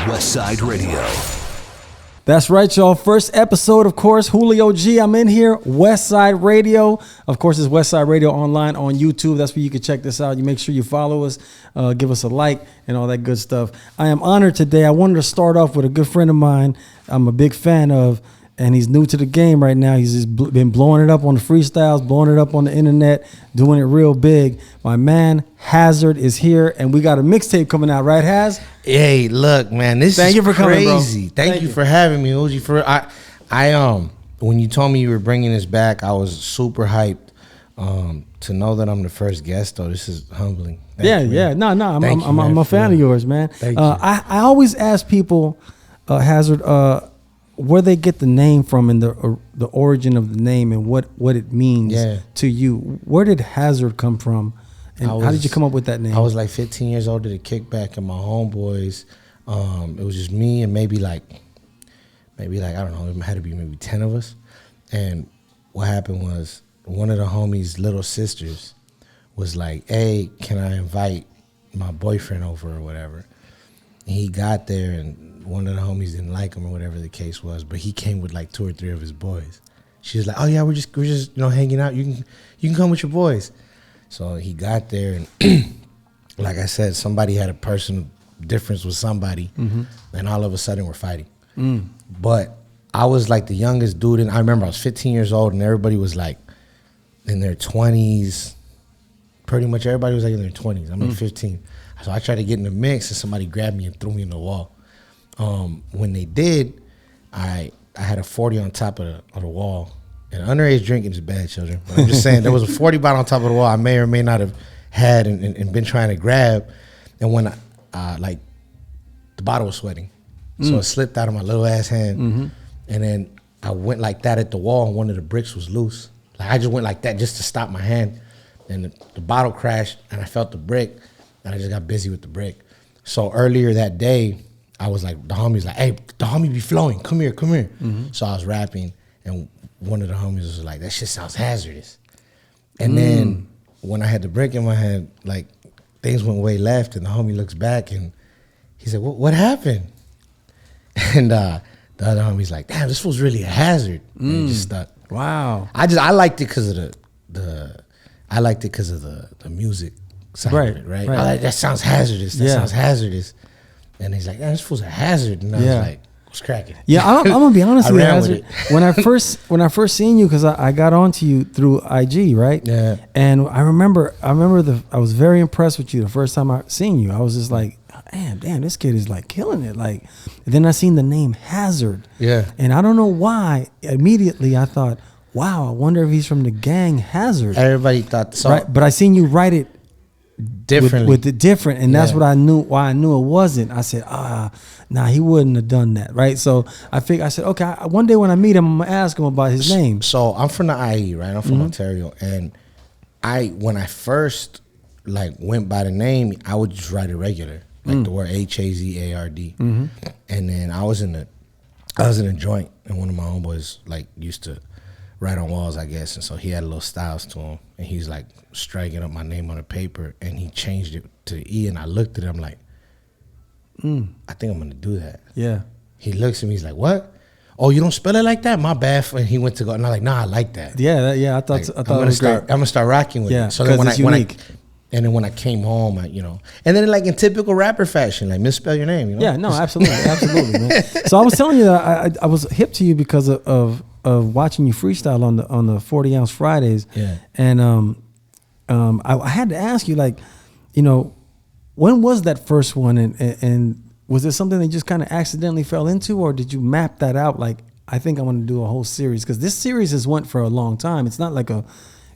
Westside Radio. That's right, y'all. First episode, of course, Julio G. I'm in here, Westside Radio. Of course, it's Westside Radio online on YouTube. That's where you can check this out. You make sure you follow us, give us a like, and all that good stuff. I am honored today. I wanted to start off with a good friend of mine I'm a big fan of, and he's new to the game right now. He's just been blowing it up on the freestyles, blowing it up on the internet, doing it real big. My man, Hazerd, is here, and we got a mixtape coming out, right, Haz? Hey, look, man, this Thank is you for coming, bro. crazy. Thank you for having me, Uzi. When you told me you were bringing this back, I was super hyped. To know that I'm the first guest, though, this is humbling. Thank you, No, I'm a fan man. of yours, man. Thank you. I always ask people, Hazerd, where they get the name from and the origin of the name and what it means to you. Where did Hazerd come from, and how did you come up with that name? I was like 15 years old at a kickback, and my homeboys. It was just me and maybe like I don't know. It had to be maybe 10 of us. And what happened was one of the homies' little sisters was like, "Hey, can I invite my boyfriend over or whatever?" And he got there, and one of the homies didn't like him or whatever the case was, but he came with like 2 or 3 of his boys. She was like, "Oh yeah, we're just hanging out. You can come with your boys." So he got there, and like I said, somebody had a personal difference with somebody, and all of a sudden we're fighting. But I was like the youngest dude, and I remember I was 15 years old, and everybody was like in their 20s. Pretty much everybody was like in their 20s. I'm like 15. So I tried to get in the mix, and somebody grabbed me and threw me in the wall. When they did, I had a 40 on top of the wall. And underage drinking is bad, children. But I'm just saying, there was a 40 bottle on top of the wall I may or may not have had and been trying to grab. And when the bottle was sweating. So it slipped out of my little ass hand. And then I went like that at the wall, and one of the bricks was loose. Like I just went like that just to stop my hand. And the bottle crashed, and I felt the brick, and I just got busy with the brick. So earlier that day, I was like, the homie's like, "Hey, the homie be flowing. Come here. So I was rapping, and one of the homies was like, "That shit sounds hazardous." And then when I had the brick in my hand, like things went way left, and the homie looks back, and he said, "What happened?" And the other homie's like, "Damn, this fool's really a hazard." And he just stuck. Wow. I liked it because of the music side of it, right? I like, that sounds hazardous. That sounds hazardous. And he's like, "Yeah, this fool's a hazard." And I was like, "What's cracking?" Yeah, I'm gonna be honest with you, Hazard. when I first seen you, because I got onto you through IG, right? Yeah. And I remember I was very impressed with you the first time I seen you. I was just like, damn, this kid is like killing it. Like, and then I seen the name Hazerd. Yeah. And I don't know why. Immediately I thought, wow, I wonder if he's from the gang Hazerd. Everybody thought so. Right, but I seen you write it differently with the different, and that's what I knew. Why I knew it wasn't. I said, nah, he wouldn't have done that, right? So I said, okay, one day when I meet him, I'm gonna ask him about his name. So I'm from the IE, right? I'm from Ontario, and when I first like went by the name, I would just write it regular, like the word Hazard. And then I was in a joint, and one of my homeboys like used to write on walls, I guess, and so he had a little styles to him, and he's like striking up my name on a paper, and he changed it to E, and I looked at him like, I think I'm gonna do that. Yeah. He looks at me, he's like, "What? Oh, you don't spell it like that? My bad." And he went to go, and I'm like, "Nah, I like that." Yeah. I thought it was great. I'm gonna start rocking with it. So then when I came home, and then like in typical rapper fashion, like misspell your name, you know? Yeah, no, absolutely, man. So I was telling you that I was hip to you because of watching you freestyle on the 40 ounce Fridays. Yeah. And I had to ask you, like, when was that first one, and was it something that you just kind of accidentally fell into, or did you map that out? Like, I think I want to do a whole series, because this series has went for a long time. It's not like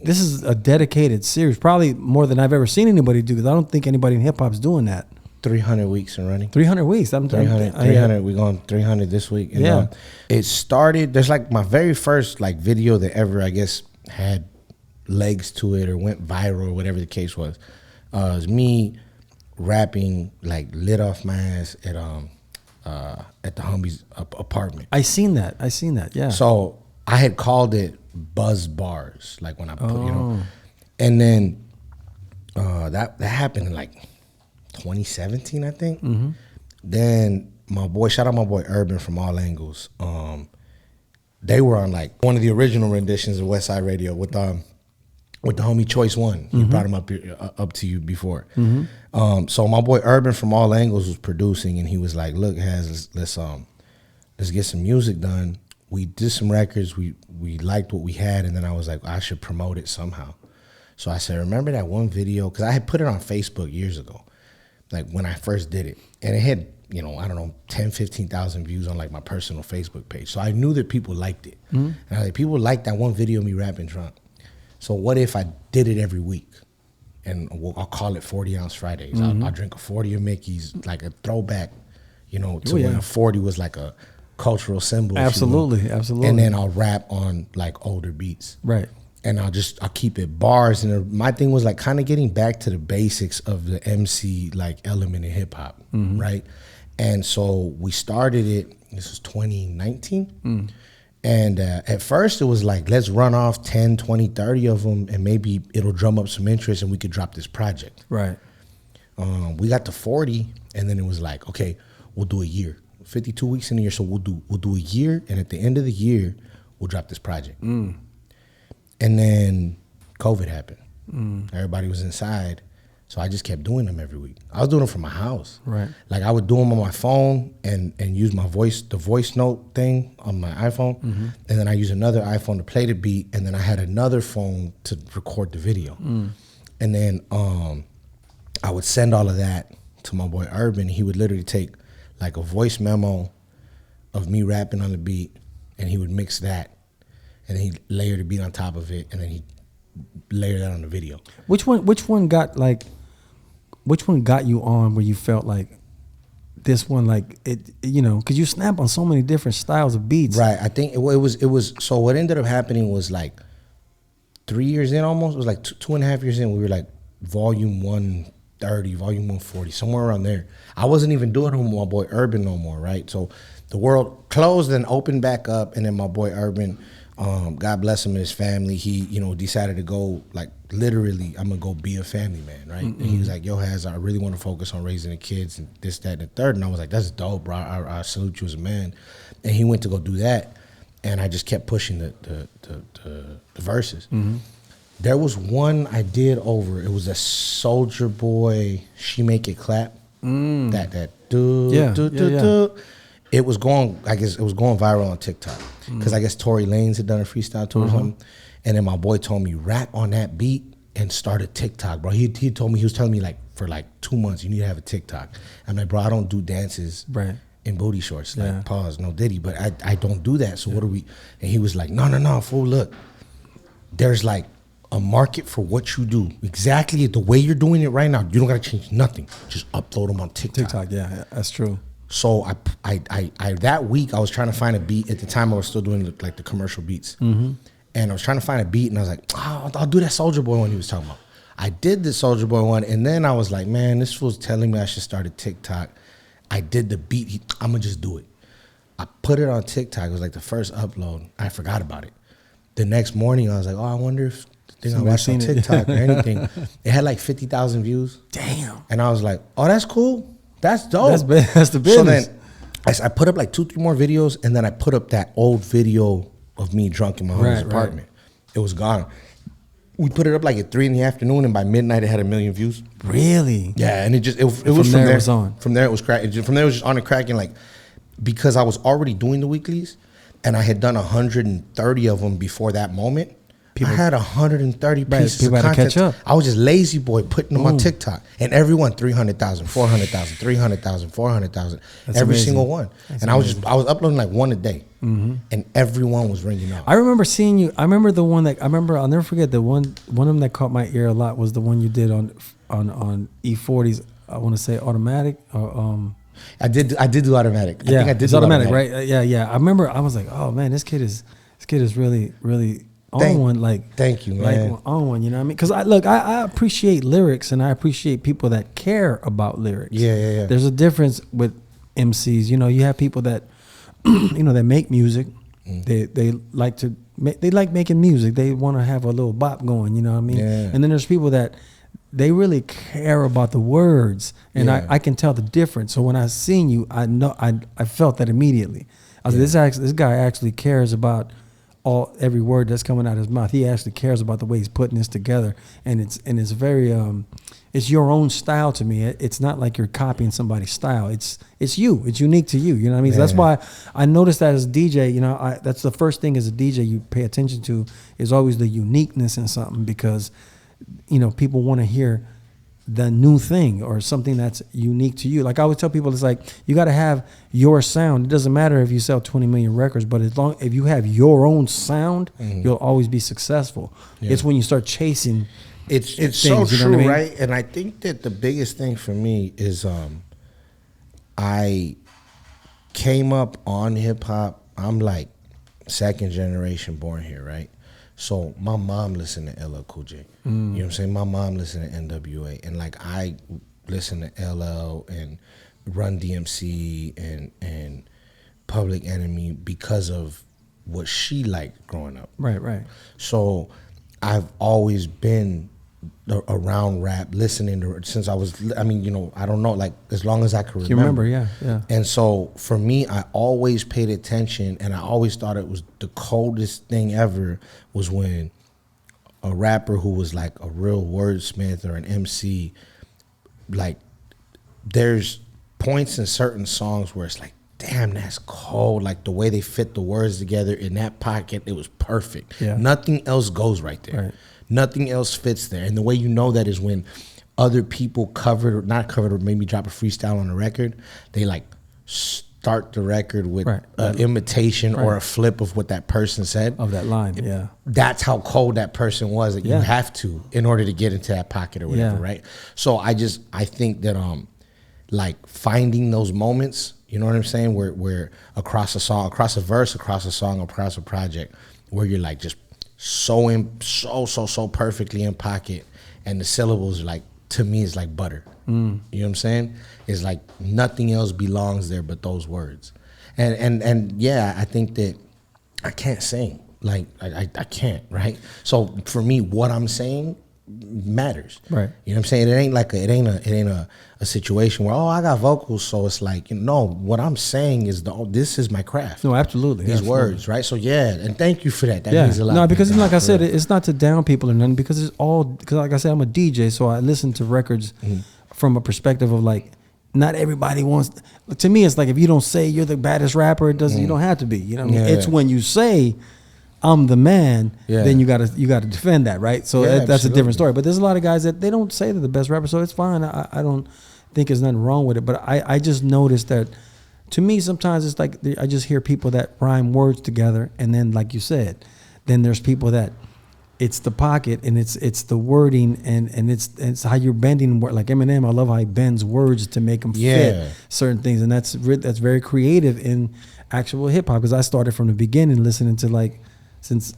this is a dedicated series, probably more than I've ever seen anybody do, because I don't think anybody in hip hop is doing that. 300 weeks and running. 300 weeks. 300. We're going 300 this week. And, it started, there's like my very first like video that ever, I guess, had legs to it or went viral or whatever the case was. It was me rapping, like lit off my ass at the homie's apartment. I seen that, yeah. So I had called it Buzz Bars, like when I put, and then that happened in like 2017, I think. Then my boy, shout out my boy Urban from All Angles. They were on like one of the original renditions of Westside Radio with the homie Choice One. He brought him up to you before. So my boy Urban from All Angles was producing, and he was like, "Look, let's get some music done." We did some records. We liked what we had, and then I was like, I should promote it somehow. So I said, remember that one video? Because I had put it on Facebook years ago, like when I first did it, and it had, I don't know, 10, 15,000 views on like my personal Facebook page. So I knew that people liked it. And I was like, people liked that one video of me rapping drunk. So what if I did it every week? And I'll call it 40 Ounce Fridays. I'll drink a 40 of Mickey's, like a throwback, to when a 40 was like a cultural symbol. Absolutely, absolutely. And then I'll rap on like older beats. Right. And I'll keep it bars. And my thing was like kind of getting back to the basics of the MC like element in hip hop, right? And so we started it, this was 2019. And at first it was like, let's run off 10, 20, 30 of them, and maybe it'll drum up some interest and we could drop this project. Right. We got to 40, and then it was like, okay, we'll do a year. 52 weeks in a year, so we'll do a year, and at the end of the year, we'll drop this project. And then COVID happened. Everybody was inside, so I just kept doing them every week. I was doing them from my house. Right. Like I would do them on my phone and use the voice note thing on my iPhone, and then I use another iPhone to play the beat, and then I had another phone to record the video. And then I would send all of that to my boy Urban. He would literally take like a voice memo of me rapping on the beat, and he would mix that, and then he'd layer the beat on top of it, and then he'd layer that on the video. Which one got you on where you felt like this one, like it, because you snap on so many different styles of beats. Right. I think it was. So what ended up happening was like 3 years in, almost. It was like 2.5 years in. We were like volume 130, volume 140, somewhere around there. I wasn't even doing it with my boy Urban no more, right? So the world closed and opened back up, and then my boy Urban, God bless him and his family, he, decided to go, like, literally, I'm gonna go be a family man, right? And he was like, yo, Hazerd, I really want to focus on raising the kids and this, that, and the third. And I was like, that's dope, bro. I salute you as a man. And he went to go do that, and I just kept pushing the verses. There was one I did over. It was a Soulja Boy, She Make It Clap. That do. It was going, I guess it was going viral on TikTok. Because I guess Tory Lanez had done a freestyle tour or something. And then my boy told me, rap on that beat and start a TikTok, bro. He told me, he was telling me like for like 2 months, you need to have a TikTok. I'm like, bro, I don't do dances in booty shorts. Like, pause, no diddy, but I don't do that. So what do we, and he was like, no, fool, look. There's like a market for what you do. Exactly the way you're doing it right now. You don't gotta change nothing. Just upload them on TikTok. TikTok, yeah, that's true. So I that week I was trying to find a beat. At the time I was still doing like the commercial beats. And I was trying to find a beat, and I was like, oh, I'll do that Soulja Boy one he was talking about. I did the Soulja Boy one, and then I was like, man, this fool's telling me I should start a TikTok. I did the beat. I'm gonna just do it. I put it on TikTok. It was like the first upload. I forgot about it. The next morning I was like, oh, I wonder if the thing I watched on TikTok or anything. It had like 50,000 views. Damn. And I was like, oh, that's cool. That's dope. That's the business. So then I put up like 2-3 more videos, and then I put up that old video of me drunk in my homie's apartment. It was gone. We put it up like at 3 in the afternoon, and by midnight it had 1 million views. Really? Yeah, and it was from there. It was on. From there it was cracking. From there it was just on and cracking, like, because I was already doing the weeklies, and I had done 130 of them before that moment. I had 130 pieces of content. Catch up. I was just lazy boy putting them on TikTok, and everyone 300,000, 400,000, 300,000, 400,000, every single one. And I was uploading like one a day, and everyone was ringing out. I remember seeing you. I remember the one that I'll never forget. The one of them that caught my ear a lot was the one you did on E40's. I want to say automatic or I did do automatic. I think I did do automatic, right? Yeah. I remember. I was like, oh man, this kid is really on one, like, thank you, man. Like on one, you know what I mean? Because I appreciate lyrics, and I appreciate people that care about lyrics. Yeah. There's a difference with MCs. You have people that that make music. They like making music. They want to have a little bop going. You know what I mean? Yeah. And then there's people that they really care about the words, and I can tell the difference. So when I seen you, I know I felt that immediately. I was this guy actually cares about every word that's coming out of his mouth. He actually cares about the way he's putting this together, and it's very it's your own style to me. It's not like you're copying somebody's style. It's you. It's unique to you. You know what I mean? So that's why I noticed that as a DJ. You know, that's the first thing as a DJ you pay attention to is always the uniqueness in something, because you know people want to hear the new thing or something that's unique to you. Like I always tell people, it's like you got to have your sound. It doesn't matter if you sell 20 million records, but if you have your own sound, you'll always be successful. It's when you start chasing. It's things, so true, you know what I mean? right? And I think that the biggest thing for me is I came up on hip hop. I'm like second generation born here, right? So my mom listened to LL Cool J. You know what I'm saying? My mom listened to NWA, and like I listened to LL and Run DMC and Public Enemy because of what she liked growing up. Right. So I've always been around rap, listening to it since I was, I mean, you know, I don't know, like as long as I can remember. You remember, yeah. And so for me, I always paid attention, and I always thought it was the coldest thing ever was when a rapper who was like a real wordsmith or an MC, like there's points in certain songs where it's like, damn, that's cold. Like the way they fit the words together in that pocket, it was perfect. Yeah. Nothing else goes right there. Right. Nothing else fits there. And the way you know that is when other people covered or not covered or maybe drop a freestyle on a record, they like start the record with an imitation or a flip of what that person said. Of that line, yeah. That's how cold that person was, that you have to in order to get into that pocket or whatever, right? So I think that like finding those moments, you know what I'm saying, where across a song, across a verse, across a song, across a project, where you're like just so perfectly in pocket, and the syllables like to me is like butter. You know what I'm saying? It's like nothing else belongs there but those words. And yeah, I think that I can't sing. Like I can't, right? So for me, what I'm saying matters. Right. You know what I'm saying? It ain't a situation where, oh, I got vocals, so it's like, you know, what I'm saying is this is my craft. No, absolutely. These words, right? So yeah, and thank you for that. That means a lot. No, because like I said, it's not to down people or nothing, because it's all, because like I said, I'm a DJ, so I listen to records from a perspective of like, not everybody wants, to me, it's like if you don't say you're the baddest rapper, it doesn't, you don't have to be, you know what I mean? It's when you say I'm the man, then you gotta defend that, right? So that's a different story. But there's a lot of guys that they don't say they're the best rapper, so it's fine. I don't think there's nothing wrong with it. But I just noticed that, to me, sometimes it's like I just hear people that rhyme words together, and then like you said, then there's people that it's the pocket and it's the wording and it's how you're bending word. Like Eminem, I love how he bends words to make them fit certain things, and that's very creative in actual hip hop. Because I started from the beginning listening to like.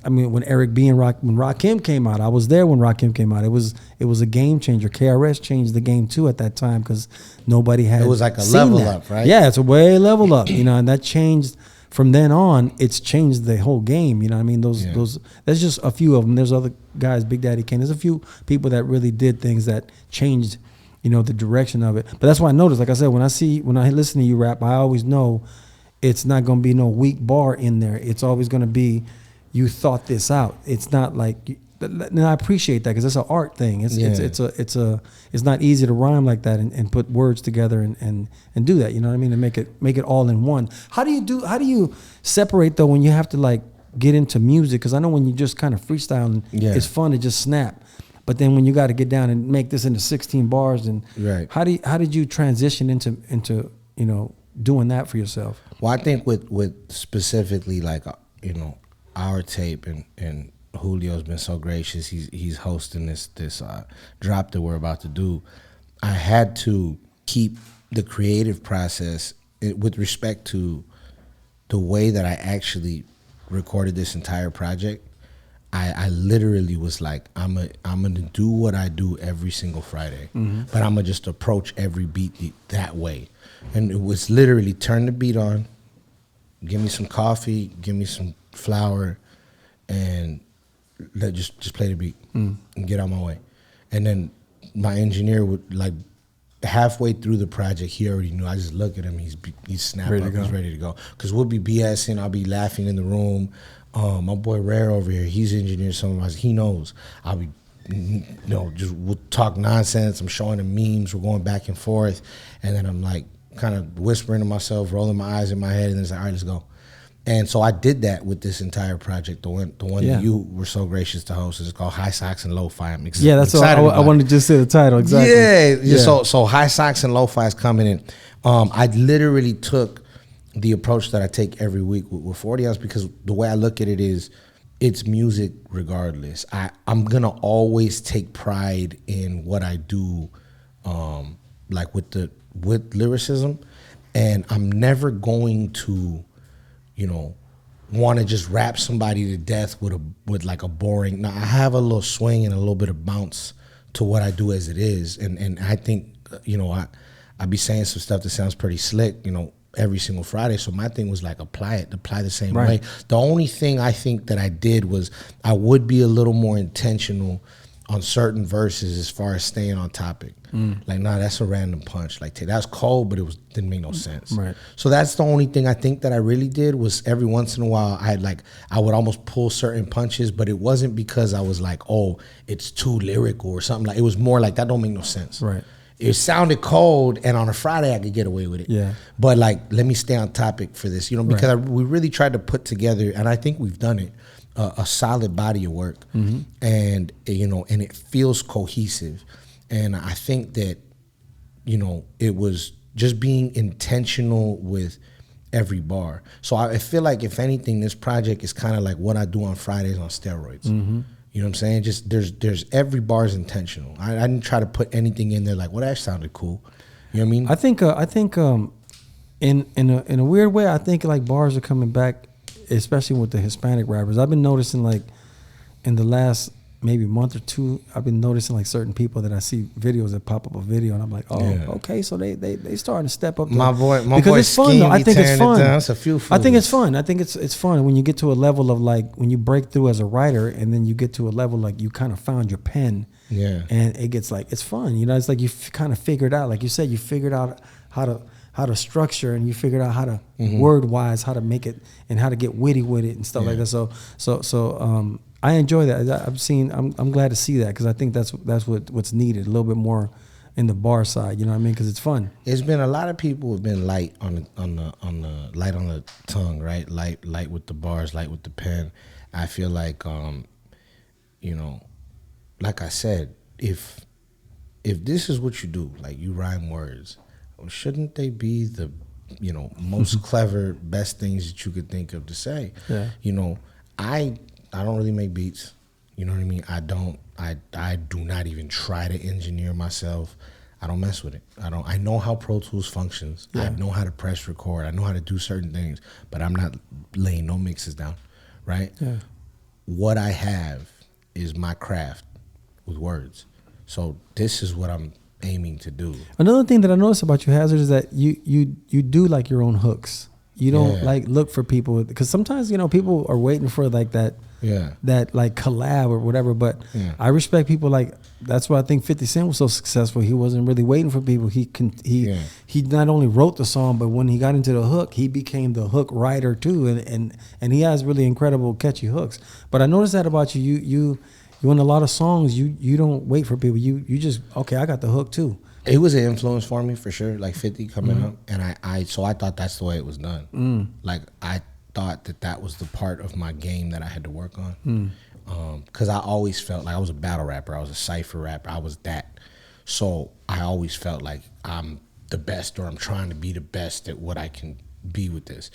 When Eric B and when Rakim came out, I was there when Rakim came out. It was a game changer. KRS changed the game too at that time, because nobody had. It was like a level up, right? Yeah, it's a way level up, you know, and that changed from then on. It's changed the whole game, you know what I mean? Those there's just a few of them. There's other guys, Big Daddy Kane. There's a few people that really did things that changed, you know, the direction of it. But that's why I noticed, like I said, when I listen to you rap, I always know it's not going to be no weak bar in there. It's always going to be, you thought this out. It's not like, and I appreciate that, because it's an art thing. It's not easy to rhyme like that and put words together and do that. You know what I mean? And make it all in one. How do you separate though when you have to like get into music? Because I know when you just kind of freestyling, it's fun to just snap. But then when you got to get down and make this into 16 bars, and how did you transition into you know, doing that for yourself? Well, I think with specifically like our tape, and Julio's been so gracious. He's hosting this drop that we're about to do. I had to keep the creative process with respect to the way that I actually recorded this entire project. I literally was like, I'm gonna do what I do every single Friday, but I'm gonna just approach every beat that way. And it was literally turn the beat on, give me some coffee, give me some flour, and just play the beat and get on my way. And then my engineer would like halfway through the project, he already knew. I just look at him, he's snapped up, he's ready to go. Because we'll be BSing, I'll be laughing in the room. My boy Rare over here, he's engineered some of us. He knows. I'll be, just we'll talk nonsense. I'm showing him memes. We're going back and forth, and then I'm like kind of whispering to myself, rolling my eyes in my head, and then it's like, all right, let's go. And so I did that with this entire project. The one that you were so gracious to host is called High Socks and Lo-Fi. I'm excited. Yeah, that's all. I wanted to just say the title exactly. Yeah. So High Socks and Lo-Fi is coming in. I literally took the approach that I take every week with 40 ounce, because the way I look at it is, it's music regardless. I'm gonna always take pride in what I do, like with lyricism, and I'm never going to, want to just rap somebody to death with like a boring. Now I have a little swing and a little bit of bounce to what I do as it is, and I think I be saying some stuff that sounds pretty slick, every single Friday. So my thing was like apply the same way. The only thing I think that I did was I would be a little more intentional on certain verses as far as staying on topic. Like, nah, that's a random punch. Like, that's cold, but didn't make no sense. Right. So that's the only thing I think that I really did, was every once in a while I would almost pull certain punches, but it wasn't because I was like, oh, it's too lyrical or something. Like, it was more like, that don't make no sense. Right. It sounded cold, and on a Friday I could get away with it. Yeah. But like, let me stay on topic for this, because we really tried to put together, and I think we've done it, a solid body of work, and and it feels cohesive, and I think that it was just being intentional with every bar. So I feel like, if anything, this project is kind of like what I do on Fridays on steroids. You know what I'm saying? Just there's every bar is intentional. I didn't try to put anything in there like, well, that sounded cool. You know what I mean? I think in a weird way, I think like bars are coming back, especially with the Hispanic rappers. I've been noticing like in the last maybe month or two, I've been noticing like certain people that I see videos that pop up a video, and I'm like, oh, okay, so they starting to step up. My boy, it's fun though. I think it's fun. That's a few. I think it's fun. I think it's fun when you get to a level of like, when you break through as a writer, and then you get to a level like you kind of found your pen. Yeah. And it gets like, it's fun. It's like you kind of figured out, like you said, you figured out how to structure, and you figured out how to word wise, how to make it, and how to get witty with it and stuff like that. So I enjoy that. I'm glad to see that, because I think that's what's needed, a little bit more in the bar side. You know what I mean? Because it's fun. It's been a lot of people have been light on the tongue, right? Light with the bars, light with the pen. I feel like like I said, if this is what you do, like you rhyme words, shouldn't they be the most clever, best things that you could think of to say? Yeah. I don't really make beats. You know what I mean? I do not even try to engineer myself. I don't mess with it. I know how Pro Tools functions. Yeah. I know how to press record. I know how to do certain things, but I'm not laying no mixes down, right? Yeah. What I have is my craft with words. So this is what I'm aiming to do. Another thing that I noticed about you, Hazerd, is that you do like your own hooks. You don't like look for people, because sometimes people are waiting for like that like collab or whatever. But I respect people like, that's why I think 50 Cent was so successful. He wasn't really waiting for people. He not only wrote the song, but when he got into the hook, he became the hook writer too, and he has really incredible catchy hooks. But I noticed that about you. You in a lot of songs, you don't wait for people. You just, okay, I got the hook too. It was an influence for me for sure, like 50 coming up, and I thought that's the way it was done. Like I thought that was the part of my game that I had to work on, because I always felt like I was a battle rapper, I was a cypher rapper, I was that. So I always felt like I'm the best, or I'm trying to be the best at what I can be with this.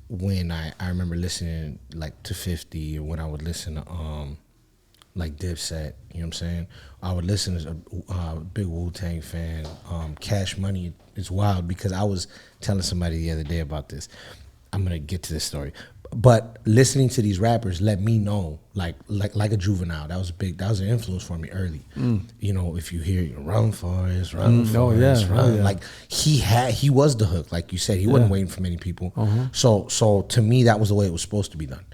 When I remember listening like to 50, or when I would listen to like Dipset, you know what I'm saying? I would listen to a big Wu-Tang fan. Cash Money is wild, because I was telling somebody the other day about this. I'm gonna get to this story. But listening to these rappers let me know, like a Juvenile, that was an influence for me early. If you hear run for it, run for it, run. Like he was the hook, like you said, he wasn't waiting for many people. So to me, that was the way it was supposed to be done.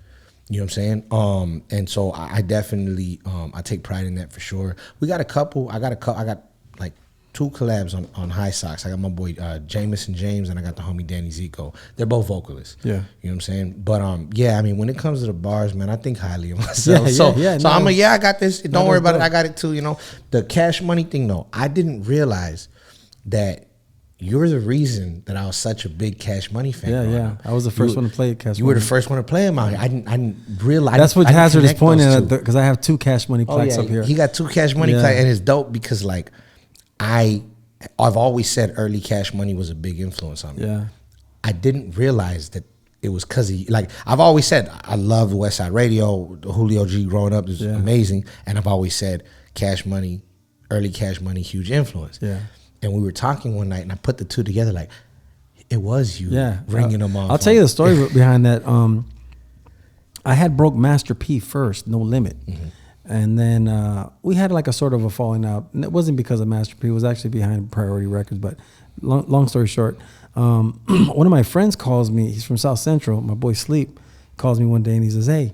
You know what I'm saying? And so I definitely I take pride in that for sure. We got a couple. I got like 2 collabs on High Socks. I got my boy Jameson James, and I got the homie Danny Zico. They're both vocalists. Yeah. You know what I'm saying? But yeah, I mean, when it comes to the bars, man, I think highly of myself. So I got this. Don't worry about it. I got it too. You know, the Cash Money thing though. I didn't realize that you're the reason that I was such a big Cash Money fan. Yeah. I was the first one to play Cash Money. You were the first one to play him out here. I didn't realize. That's what Hazerd is pointing at, because I have 2 Cash Money plaques up here. He got 2 Cash Money plaques, and it's dope because like I've always said early Cash Money was a big influence on me. Yeah. I didn't realize that it was because he, like, I've always said I love Westside Radio. Julio G growing up is amazing, and I've always said Cash Money, early Cash Money, huge influence. Yeah. And we were talking one night, and I put the 2 together, like, it was you ringing them off. I'll tell you the story behind that. I had broke Master P first, No Limit. Mm-hmm. And then we had like a sort of a falling out. And it wasn't because of Master P. It was actually behind Priority Records. But long story short, one of my friends calls me. He's from South Central. My boy Sleep calls me one day, and he says, hey,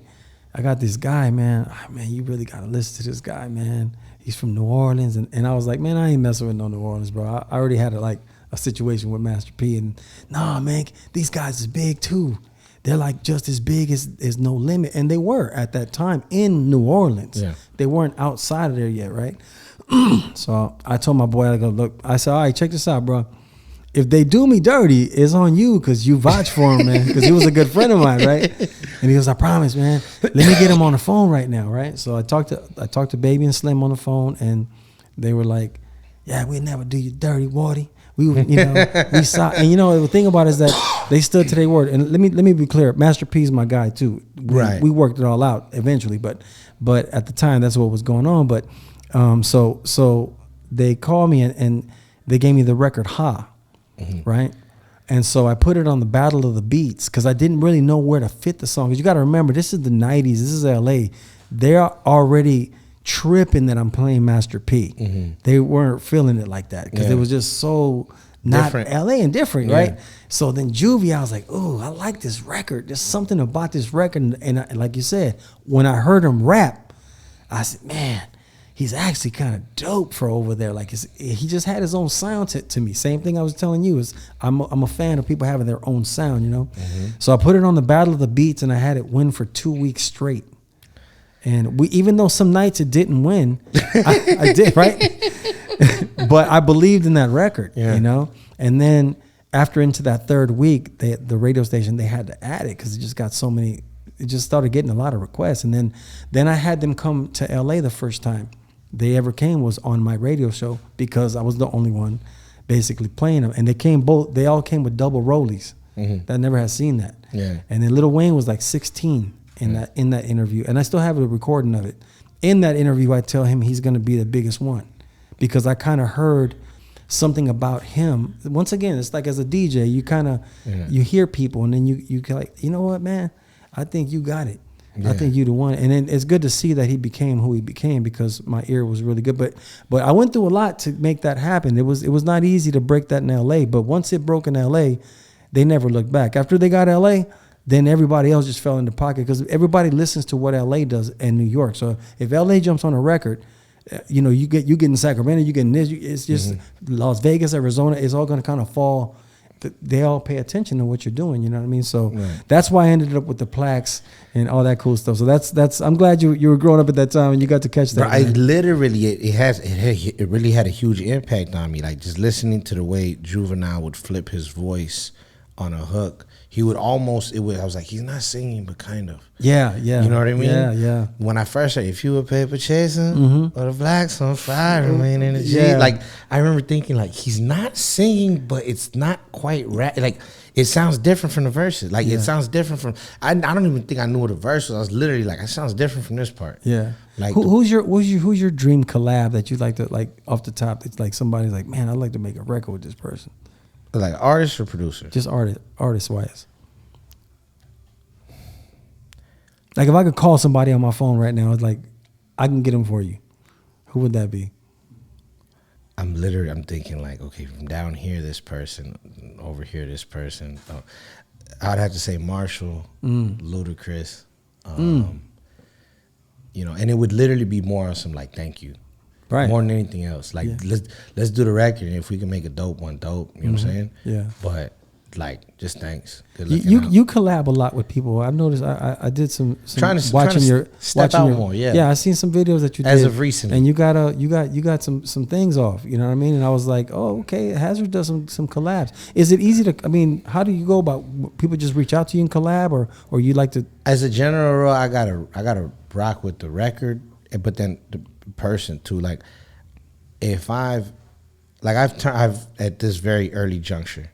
I got this guy, man. Oh, man, you really got to listen to this guy, man. He's from New Orleans. And I was like, man, I ain't messing with no New Orleans, bro. I already had a situation with Master P. And nah, man, these guys is big too. They're like just as big as No Limit. And they were at that time in New Orleans. Yeah. They weren't outside of there yet, right? So I told my boy, I go, look, I said, all right, check this out, bro. If they do me dirty, it's on you because you vouched for him, man, because he was a good friend of mine, right? And he goes, I promise, man. Let me get him on the phone right now, right? So I talked to Baby and Slim on the phone, and they were like, yeah, we'd never do you dirty, Wardy. We saw, and the thing about it is that they stood to their word. And let me be clear, Master P's my guy too. We worked it all out eventually, but at the time that's what was going on. But so they called me and they gave me the record Ha, right? And so I put it on the Battle of the Beats because I didn't really know where to fit the song. Because you got to remember, this is the 90s. This is LA. They're already tripping that I'm playing Master P. Mm-hmm. They weren't feeling it like that because it was just so not different. LA and different, right? So then Juvie, I was like, oh, I like this record. There's something about this record. And like you said, when I heard him rap, I said, man, he's actually kind of dope for over there. Like he just had his own sound to me. Same thing I was telling you is I'm a fan of people having their own sound, Mm-hmm. So I put it on the Battle of the Beats and I had it win for 2 weeks straight. And even though some nights it didn't win, I did, right? But I believed in that record, And then after into that 3rd week, the radio station, they had to add it because it just got so many. It just started getting a lot of requests. And then I had them come to LA the first time they ever came was on my radio show because I was the only one basically playing them. And they all came with double rollies. Mm-hmm. That never had seen that. Yeah. And then Lil Wayne was like 16 in that interview. And I still have a recording of it. In that interview, I tell him he's going to be the biggest one because I kind of heard something about him. Once again, it's like as a DJ, you kind of, you hear people and then you like, you know what, man? I think you got it. Yeah. I think you the one. And then it's good to see that he became who he became because my ear was really good. But I went through a lot to make that happen. It was not easy to break that in LA. But once it broke in LA, they never looked back. After they got LA, then everybody else just fell in the pocket because everybody listens to what LA does and New York. So if LA jumps on a record, you get in Sacramento, you get in this. It's just Las Vegas, Arizona. It's all going to kind of fall. They all pay attention to what you're doing. You know what I mean? So that's why I ended up with the plaques and all that cool stuff. So that's. I'm glad you were growing up at that time and you got to catch that. Bro, I literally it really had a huge impact on me. Like just listening to the way Juvenile would flip his voice on a hook. He would almost, I was like, he's not singing, but kind of. Yeah. You know what I mean? Yeah. When I first heard, if you were paper chasing, or the blacks on fire, remain in the G. Like, I remember thinking, like, he's not singing, but it's not quite rap. Like, it sounds different from the verses. Like, it sounds different from, I don't even think I knew what the verse was. I was literally like, it sounds different from this part. Yeah. Like, who's your dream collab that you'd like to, like, off the top, it's like somebody's like, man, I'd like to make a record with this person. Like artist or producer? Just artist-wise. Like if I could call somebody on my phone right now, it's like I can get them for you. Who would that be? I'm thinking like, okay, from down here, this person, over here, this person. I'd have to say Marshall, Ludacris, You know, and it would literally be more on some like thank you. Right. More than anything else. Like let's do the record, and if we can make a dope one, dope. You know what I'm saying? Yeah. But like, just thanks. Good you collab a lot with people. I noticed. I did some trying to step out more. Yeah. I seen some videos that you did as of recently, and you got some things off. You know what I mean? And I was like, oh, okay. Hazerd does some collabs. Is it easy to? I mean, how do you go about? People just reach out to you and collab, or you like to? As a general rule, I gotta rock with the record, but then the person too. Like, if I've at this very early juncture.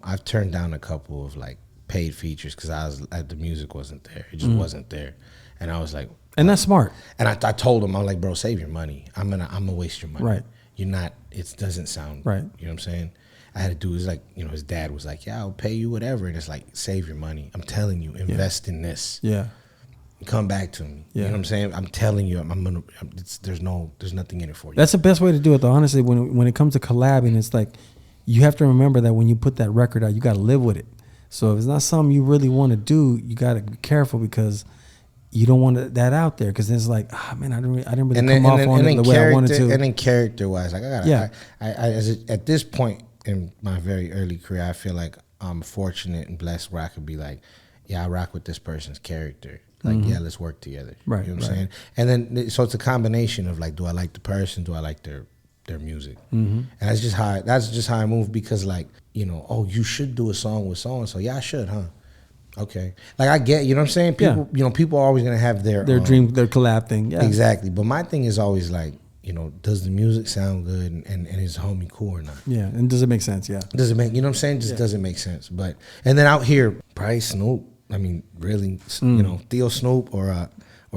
I've turned down a couple of like paid features because the music wasn't there. It just wasn't there, and I was like, and that's smart. And I told him, I'm like, bro, save your money. I'm gonna waste your money. Right. You're not. It doesn't sound right. You know what I'm saying? I had to do. It's like, you know, his dad was like, yeah, I'll pay you whatever, and it's like, save your money. I'm telling you, invest in this. Yeah. Come back to me. Yeah. You know what I'm saying? I'm telling you, there's nothing in it for you. That's the best way to do it, though. Honestly, when it comes to collabing, it's like. You have to remember that when you put that record out, you got to live with it. So if it's not something you really want to do, you got to be careful because you don't want that out there. Because it's like, man, I didn't really come off on it the way I wanted to. And then character-wise, like at this point in my very early career, I feel like I'm fortunate and blessed where I could be like, yeah, I rock with this person's character. Like, yeah, let's work together. Right. You know what I'm saying? And then so it's a combination of like, do I like the person? Do I like their music? And that's just how I move, because like, you know, oh, you should do a song with so and so. Yeah, I should, huh? Okay. Like, I get, you know what I'm saying? People, you know, people are always gonna have their dream, their collab thing. Yeah. Exactly. But my thing is always like, you know, does the music sound good, and is homie cool or not? Yeah. And does it make sense? Yeah. Does it make, you know what I'm saying? Just doesn't make sense. But and then out here, Bryce, Snoop, I mean, really, you know, Theo Snoop or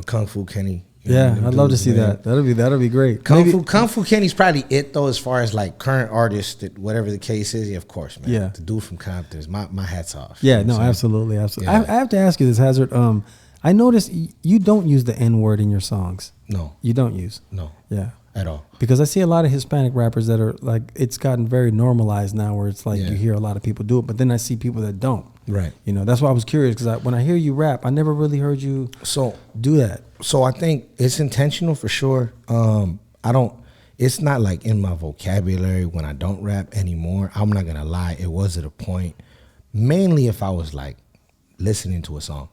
Kung Fu Kenny. Yeah, I'd love to see that. That'll be great. Kung Fu Kenny's probably it though, as far as like current artists, that whatever the case is. Yeah, of course, man. Yeah, the dude from Compton is my hat's off. Yeah, no, absolutely. Yeah. I have to ask you this, Hazerd. I noticed you don't use the N-word in your songs. No, you don't use. No, yeah, at all. Because I see a lot of Hispanic rappers that are like, it's gotten very normalized now, where it's like you hear a lot of people do it, but then I see people that don't. Right. You know, that's why I was curious, because when I hear you rap, I never really heard you do that. So I think it's intentional for sure. It's not like in my vocabulary when I don't rap anymore. I'm not going to lie. It was at a point, mainly if I was like listening to a song.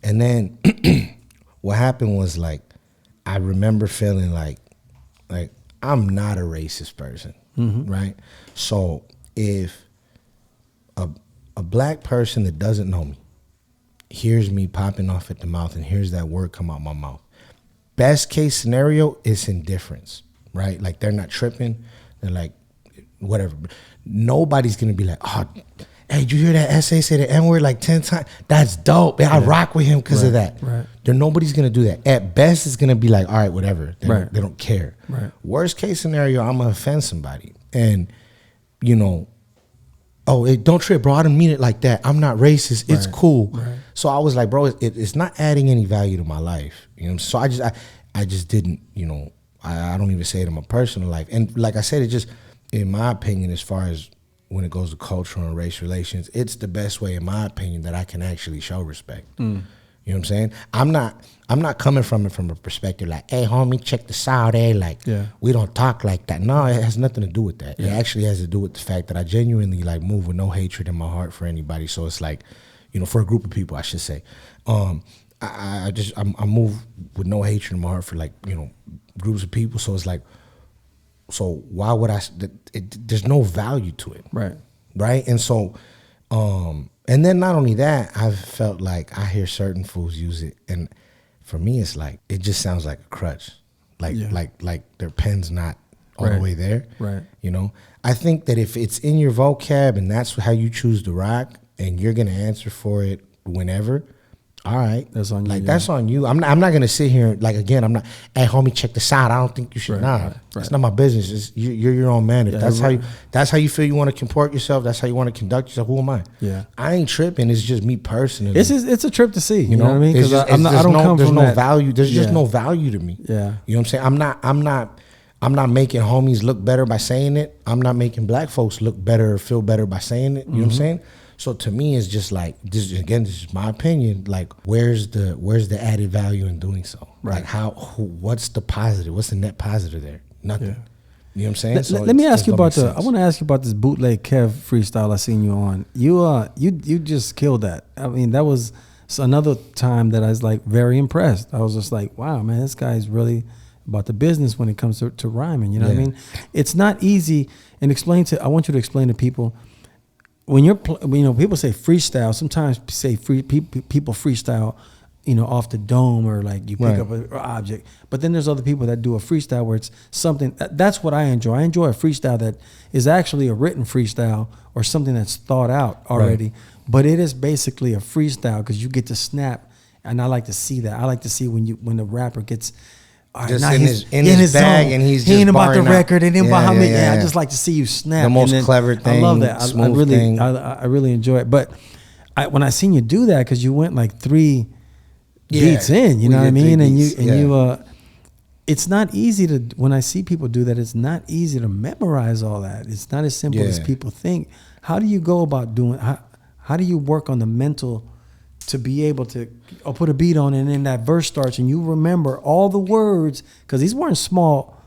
And then what happened was like, I remember feeling like I'm not a racist person. Right. So if a black person that doesn't know me hears me popping off at the mouth and hears that word come out my mouth, best case scenario is indifference, right? Like, they're not tripping. They're like, whatever. Nobody's going to be like, oh, hey, did you hear that essay say the N-word like 10 times? That's dope. I rock with him because of that. Right. Nobody's going to do that. At best, it's going to be like, all right, whatever. They don't care. Right. Worst case scenario, I'm going to offend somebody. And, you know, oh, don't trip, bro. I didn't mean it like that. I'm not racist. It's cool. Right. So I was like, bro, it's not adding any value to my life. You know. So I just didn't. You know, I don't even say it in my personal life. And like I said, it just, in my opinion, as far as when it goes to cultural and race relations, it's the best way, in my opinion, that I can actually show respect. You know what I'm saying? I'm not coming from it from a perspective like, hey, homie, check this out, like, we don't talk like that. No, it has nothing to do with that. It actually has to do with the fact that I genuinely like move with no hatred in my heart for anybody. So it's like, you know, for a group of people, I should say, I move with no hatred in my heart for, like, you know, groups of people. So it's like, so why would there's no value to it. Right. And so, and then not only that, I've felt like I hear certain fools use it, and for me, it's like, it just sounds like a crutch, like their pen's not all the way there. Right. You know, I think that if it's in your vocab and that's how you choose to rock, and you're gonna answer for it whenever, all right, that's on you. Like, that's on you. I'm not gonna sit here, like, again, I'm not, hey, homie, check this out. I don't think you should. It's not my business. You're your own man. If that's how you feel you want to comport yourself, that's how you want to conduct yourself. Who am I? Yeah, I ain't tripping. It's just me personally. It's a trip to see. You know what I mean? Because there's no value. There's just no value to me. Yeah, you know what I'm saying? I'm not making homies look better by saying it. I'm not making black folks look better or feel better by saying it. You know what I'm saying? So to me, it's just like this. Again, this is my opinion. Like, where's the added value in doing so? Right. Like, what's the positive? What's the net positive there? Nothing. Yeah. You know what I'm saying? Let me ask you about I want to ask you about this bootleg Kev freestyle I seen you on. You just killed that. I mean, that was another time that I was like very impressed. I was just like, wow, man, this guy's really about the business when it comes to rhyming. You know what I mean? It's not easy. And I want you to explain to people when people say freestyle. Sometimes say people freestyle, off the dome or like you pick up an object. But then there's other people that do a freestyle where it's something. That's what I enjoy. I enjoy a freestyle that is actually a written freestyle or something that's thought out already. Right. But it is basically a freestyle because you get to snap, and I like to see that. I like to see when the rapper gets just in his bag zone, and he's just he ain't about the record and then behind me. Yeah, I just like to see you snap. The most clever thing. I love that. I really enjoy it. But when I seen you do that, because you went like 3 beats in, you know what I mean? And you it's not easy to, when I see people do that, it's not easy to memorize all that. It's not as simple as people think. How do you go about doing, how do you work on the mental to be able to put a beat on it and then that verse starts and you remember all the words, because these weren't small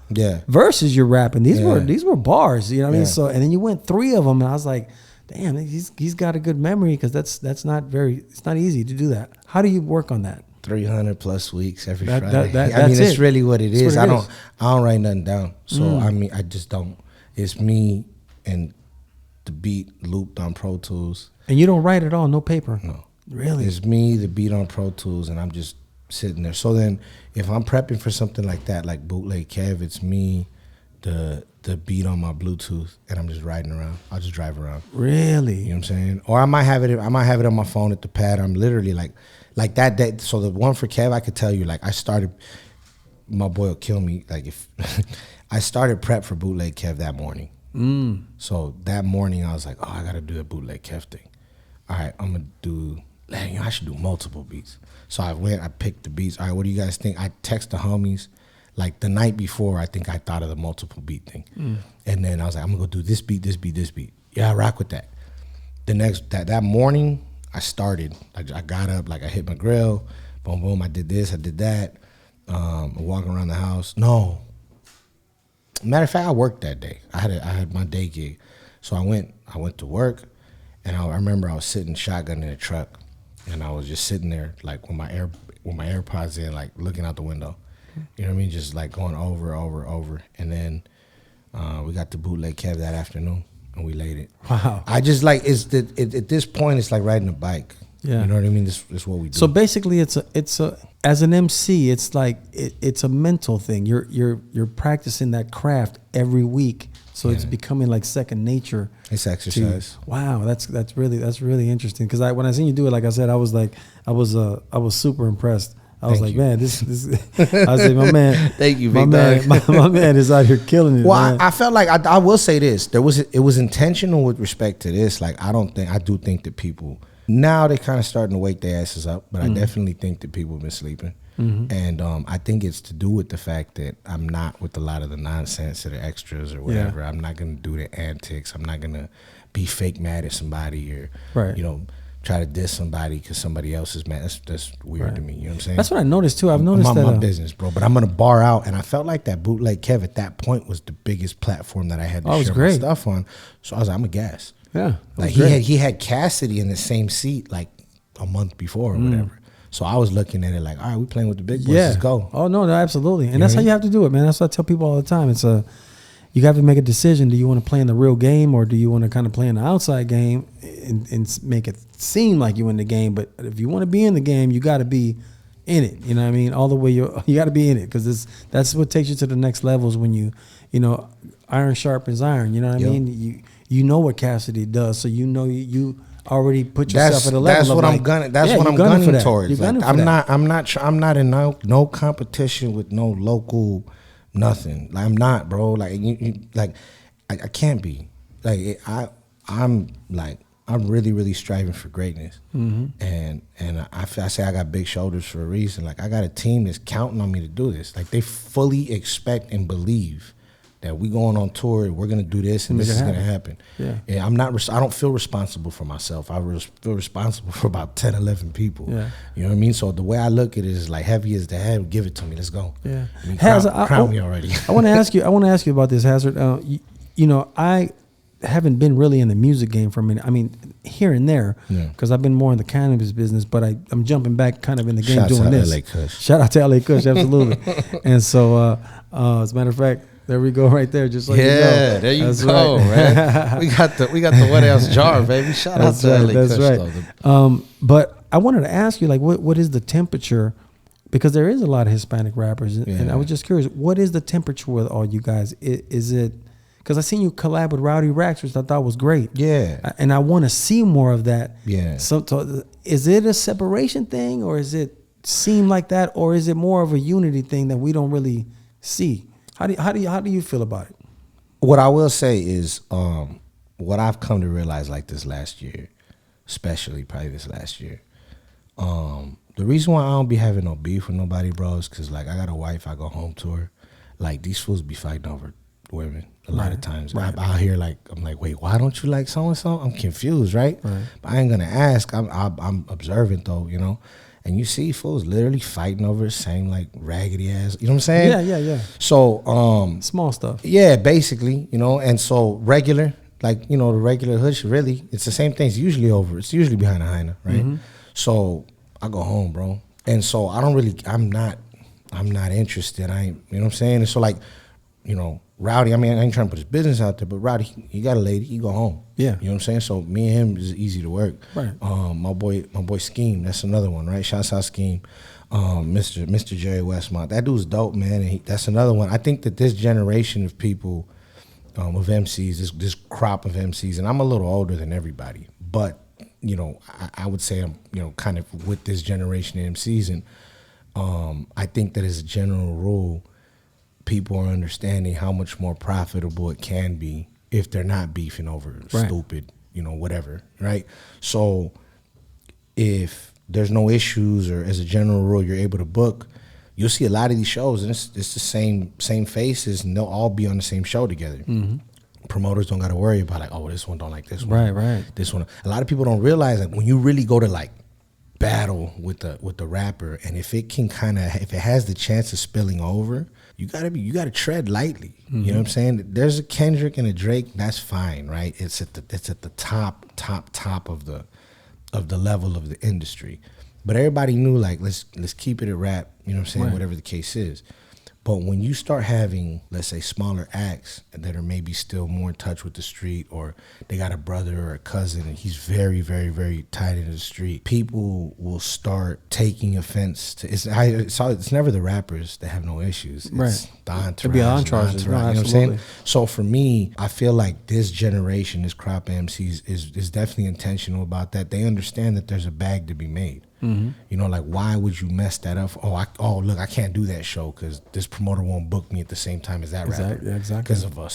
verses you're rapping. These were bars, you know what I mean? So, and then you went 3 of them and I was like, damn, he's got a good memory, because it's not easy to do that. How do you work on that? 300 plus weeks every Friday. It's really what it is. I don't write nothing down. So I just don't. It's me and the beat looped on Pro Tools. And you don't write at all, no paper? No. Really? It's me, the beat on Pro Tools, and I'm just sitting there. So then if I'm prepping for something like that, like Bootleg Kev, it's me, the beat on my Bluetooth, and I'm just riding around. I'll just drive around. Really? You know what I'm saying? Or I might have it on my phone at the pad. I'm literally like that. So the one for Kev, I could tell you, like, I started, my boy will kill me, like, if I started prep for Bootleg Kev that morning. So that morning I was like, I gotta do a Bootleg Kev thing. All right, I'm gonna do, I should do multiple beats. So I picked the beats. All right, what do you guys think? I text the homies. Like the night before, I think I thought of the multiple beat thing. And then I was like, I'm gonna go do this beat, this beat, this beat. Yeah, I rock with that. The next, that morning, I started. I got up, like I hit my grill, boom, boom, I did this, I did that. Walking around the house. No. Matter of fact, I worked that day. I had my day gig. So I went to work, and I remember I was sitting shotgun in the truck, and I was just sitting there, like with my AirPods in, like looking out the window. You know what I mean? Just like going over. And then we got the Bootleg Kev that afternoon, and we laid it. Wow. I just like, at this point, it's like riding a bike. Yeah. You know what I mean? This is what we do. So basically, it's a as an MC, it's like it's a mental thing. You're practicing that craft every week, so it's becoming like second nature. It's exercise. Wow, that's really interesting. Because when I seen you do it, like I said, I was super impressed. I was like, man, this. I was like, my man. Thank you, big dog. My man is out here killing it. Well, man. I felt like I will say this. It was intentional with respect to this. Like, I do think that people now they kind of starting to wake their asses up, but I definitely think that people have been sleeping, and I think it's to do with the fact that I'm not with a lot of the nonsense or the extras or whatever. I'm not gonna do the antics. I'm not gonna be fake mad at somebody or try to diss somebody because somebody else is mad. That's weird to me. You know what I'm saying? That's what I noticed too. I've noticed that. I'm on my business, bro. But I'm gonna bar out, and I felt like that Bootleg Kev at that point was the biggest platform that I had to share my stuff on. So I was like, I'm a gas. Yeah, like he had Cassidy in the same seat like a month before or whatever. So I was looking at it like, all right, we playing with the big boys. Let's go. Oh no, absolutely, and that's how you have to do it, man. That's what I tell people all the time. It's you have to make a decision. Do you want to play in the real game, or do you want to kind of play in the outside game and make it seem like you in the game? But if you want to be in the game, you got to be in it. You know what I mean? All the way you got to be in it, because that's what takes you to the next levels when you iron sharpens iron. You know what I mean? You know what Cassidy does, so you know you already put yourself at a level. That's what I'm gunning. That's what I'm gunning towards. Like, I'm not in no competition with no local nothing. Like, I'm not, bro. Like I can't be. Like I'm really, really striving for greatness. And I say I got big shoulders for a reason. Like, I got a team that's counting on me to do this. Like, they fully expect and believe that we going on tour, we're gonna do this, and this is gonna happen. Yeah. And I don't feel responsible for myself. I feel responsible for about 10, 11 people. Yeah. You know what I mean? So the way I look at it is like, heavy as the head, give it to me. Let's go. Yeah. I mean, crown me already. I want to ask you about this, Hazerd. You know, I haven't been really in the music game for a minute. I mean, here and there, because I've been more in the cannabis business, but I'm jumping back kind of in the game doing this. Shout out to LA Kush, absolutely. And so, as a matter of fact, there we go right there, just like there you That's go, right. man. we got the what else jar, baby. Shout out to LA Kush. That's right. But I wanted to ask you, like, what is the temperature? Because there is a lot of Hispanic rappers, and I was just curious, what is the temperature with all you guys? Is it? Because I seen you collab with Rowdy Rax, which I thought was great. Yeah. And I want to see more of that. Yeah. So is it a separation thing, or is it seem like that, or is it more of a unity thing that we don't really see? How do you feel about it? What I will say is, what I've come to realize, like this last year, especially probably this last year, the reason why I don't be having no beef with nobody, bro, is because like I got a wife, I go home to her. Like these fools be fighting over women a lot of times. Right. I hear like, I'm like, wait, why don't you like so and so? I'm confused, right? But I ain't gonna ask. I'm observant though, you know. And you see fools literally fighting over the same like raggedy ass. You know what I'm saying? Yeah. So small stuff. Yeah, basically, you know. And so regular, like, you know, the regular hood shit, really, it's the same thing. It's usually over. It's usually behind a hyena, right? So I go home, bro. And so I'm not interested. I ain't, you know what I'm saying? And so like, you know, Rowdy, I mean, I ain't trying to put his business out there, but Rowdy, he got a lady, he go home. Yeah. You know what I'm saying? So me and him is easy to work. Right. My boy Scheme, that's another one, right? Shouts out Scheme. Mr. Jerry Westmont. That dude's dope, man. And that's another one. I think that this generation of people, of MCs, this crop of MCs, and I'm a little older than everybody, but, you know, I would say I'm, you know, kind of with this generation of MCs, and I think that as a general rule, people are understanding how much more profitable it can be if they're not beefing over stupid, you know, whatever, right? So if there's no issues, or as a general rule, you're able to book, you'll see a lot of these shows, and it's the same faces, and they'll all be on the same show together. Promoters don't got to worry about like, oh, this one don't like this one. Right. This one. A lot of people don't realize that when you really go to like battle with the rapper, and if it has the chance of spilling over, you gotta tread lightly. You know what I'm saying? There's a Kendrick and a Drake, that's fine, right? It's at the top of the level of the industry. But everybody knew like let's keep it at rap, you know what I'm saying, whatever the case is. But when you start having, let's say, smaller acts that are maybe still more in touch with the street, or they got a brother or a cousin and he's very, very, very tied into the street, people will start taking offense to it's never the rappers that have no issues. It's the entourage. It'd be entourage, you know what I'm saying? So for me, I feel like this generation, this crop of MCs is definitely intentional about that. They understand that there's a bag to be made. You know, like, why would you mess that up? Look, I can't do that show because this promoter won't book me at the same time as that rapper. Exactly. Because of a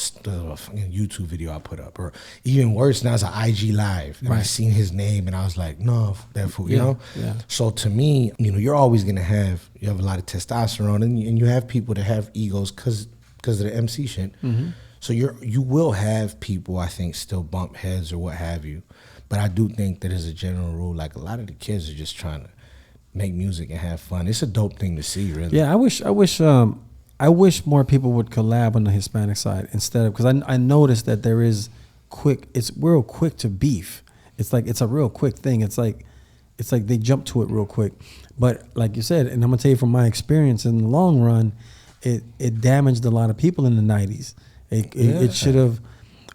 fucking YouTube video I put up. Or even worse, now it's an IG Live. And I seen his name and I was like, no, that fool, you know? Yeah. So to me, you know, you're always going to have a lot of testosterone, and you have people that have egos because of the MC shit. So you will have people, I think, still bump heads or what have you. But I do think that as a general rule, like, a lot of the kids are just trying to make music and have fun. It's a dope thing to see, really. Yeah, I wish more people would collab on the Hispanic side instead of, because I noticed that it's real quick to beef. It's like, it's a real quick thing. It's like they jump to it real quick. But like you said, and I'm gonna tell you from my experience, in the long run, it damaged a lot of people in the 90s. It should have.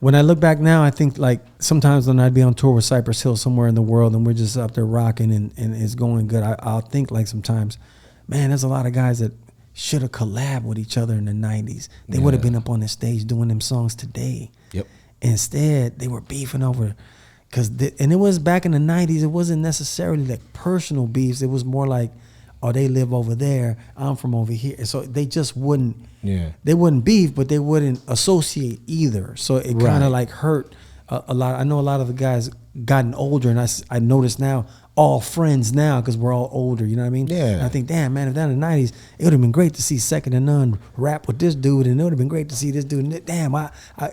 When I look back now, I think like sometimes when I'd be on tour with Cypress Hill somewhere in the world and we're just up there rocking and it's going good, I'll think like sometimes, man, there's a lot of guys that should have collabed with each other in the 90s. They would have been up on the stage doing them songs today. Yep. Instead, they were beefing over, and it was back in the 90s, it wasn't necessarily like personal beefs. It was more like, oh, they live over there, I'm from over here. So they just wouldn't, they wouldn't beef, but they wouldn't associate either. So it kind of like hurt a lot. I know a lot of the guys gotten older, and I notice now all friends now because we're all older. You know what I mean? Yeah. And I think, damn, man, if that in the 90s, it would have been great to see Second to None rap with this dude, and it would have been great to see this dude. And damn,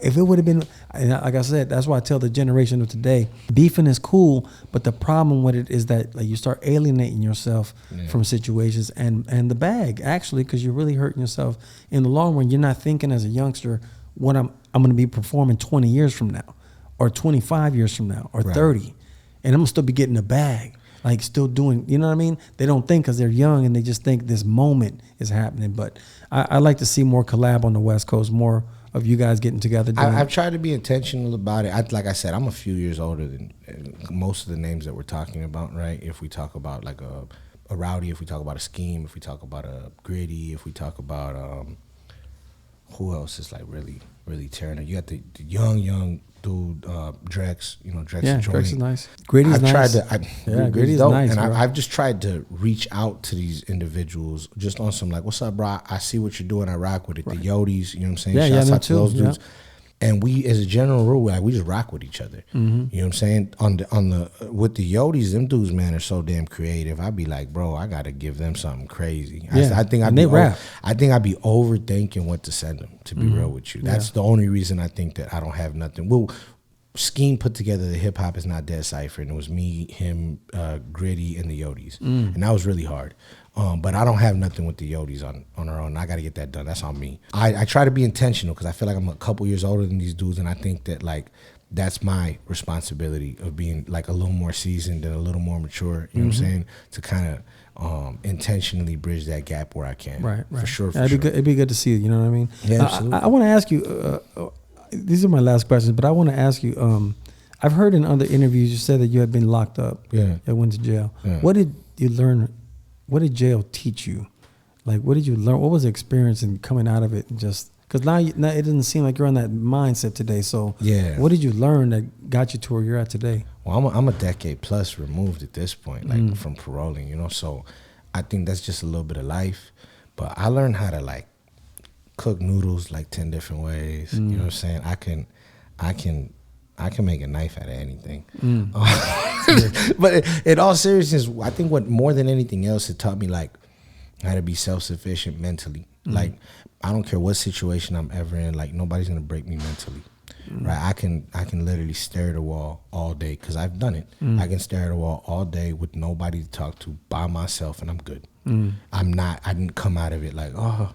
if it would have been, like I said, that's why I tell the generation of today, beefing is cool, but the problem with it is that like you start alienating yourself from situations and the bag, actually, because you're really hurting yourself in the long run. You're not thinking as a youngster what I'm going to be performing 20 years from now, or 25 years from now, or 30. And I'm gonna still be getting a bag, like still doing, you know what I mean? They don't think because they're young and they just think this moment is happening. But I like to see more collab on the West Coast, more of you guys getting together. I've tried to be intentional about it. Like I said, I'm a few years older than most of the names that we're talking about, right? If we talk about like a Rowdy, if we talk about a Scheme, if we talk about a Gritty, if we talk about who else is like really, really tearing it? You got the young dude, Drex, Drex. Yeah, Drex is nice. Gritty's nice. Gritty's dope. Nice, and I've just tried to reach out to these individuals just on some like, what's up, bro? I see what you're doing. I rock with it. Right. The Yodis, you know what I'm saying? Yeah, Shouts out to those dudes. Yeah. And we, as a general rule, like we just rock with each other. Mm-hmm. You know what I'm saying? On the with the Yodis, them dudes, man, are so damn creative. I'd be like, bro, I gotta give them something crazy. Yeah. I think I'd be overthinking what to send them. To be real with you, that's the only reason I think that I don't have nothing. Well, Scheme put together the Hip Hop Is Not Dead cipher, and it was me, him, Gritty, and the Yodis, and that was really hard. But I don't have nothing with the Yodis on our own. I got to get that done. That's on me. I try to be intentional because I feel like I'm a couple years older than these dudes, and I think that like that's my responsibility of being like a little more seasoned and a little more mature. You know what I'm saying? To kind of intentionally bridge that gap where I can. Right. For sure. It'd be good to see it. You know what I mean? Yeah, absolutely. I want to ask you. These are my last questions, but I want to ask you. I've heard in other interviews you said that you had been locked up. Yeah. And went to jail. Yeah. What did you learn? What did jail teach you? Like, what did you learn? What was the experience in coming out of it? Just because now it doesn't seem like you're on that mindset today. So, what did you learn that got you to where you're at today? Well, I'm a decade plus removed at this point, like from paroling, So, I think that's just a little bit of life. But I learned how to like cook noodles like 10 different ways. You know what I'm saying? I can make a knife out of anything. But in all seriousness, I think what more than anything else, it taught me like how to be self-sufficient mentally. Like I don't care what situation I'm ever in, like nobody's gonna break me mentally. Right? I can literally stare at a wall all day because I've done it. I can stare at a wall all day with nobody to talk to by myself, and I'm good. I didn't come out of it like, oh,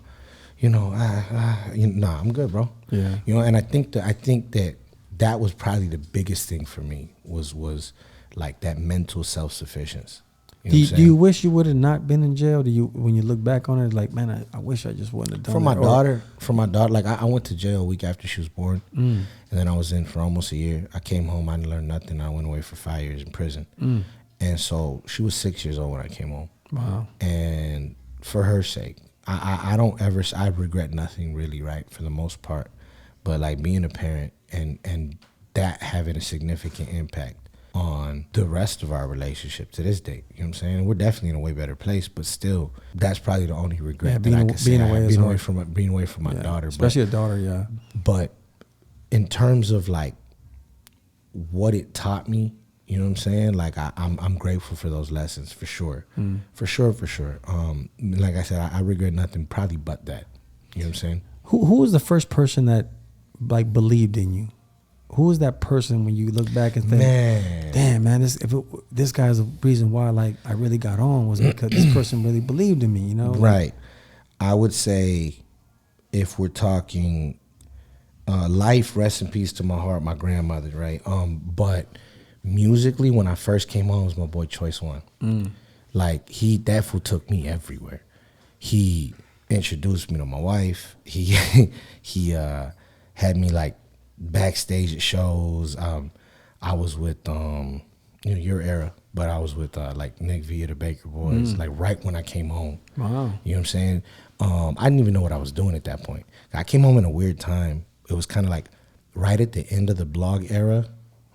nah, I'm good, bro. Yeah. And I think that was probably the biggest thing for me was like that mental self-sufficiency. Do you wish you would have not been in jail? Do you, when you look back on it, like, man, I wish I just wouldn't have done it? For my daughter, like I went to jail a week after she was born, and then I was in for almost a year. I came home, I didn't learn nothing. I went away for 5 years in prison, and so she was 6 years old when I came home. Wow! And for her sake, I regret nothing really, right, for the most part, but like being a parent and that having a significant impact on the rest of our relationship to this day. You know what I'm saying? We're definitely in a way better place, but still, that's probably the only regret that I can say. Being away from my daughter. Especially a daughter, yeah. But in terms of like what it taught me, you know what I'm saying? Like I'm grateful for those lessons for sure. For sure. Like I said, I regret nothing probably but that. You know what I'm saying? Who was the first person that like believed in you? Who was that person when you look back and think, damn, man, this guy's the reason why like I really got on was because this person really believed in me, Right. I would say if we're talking life, rest in peace to my heart, my grandmother, right? But musically, when I first came home, it was my boy Choice One. Like that fool took me everywhere. He introduced me to my wife. He had me like backstage at shows. I was with your era, but I was with like Nick Villa, the Baker Boys, like right when I came home. Wow. You know what I'm saying? I didn't even know what I was doing at that point. I came home in a weird time. It was kind of like right at the end of the blog era,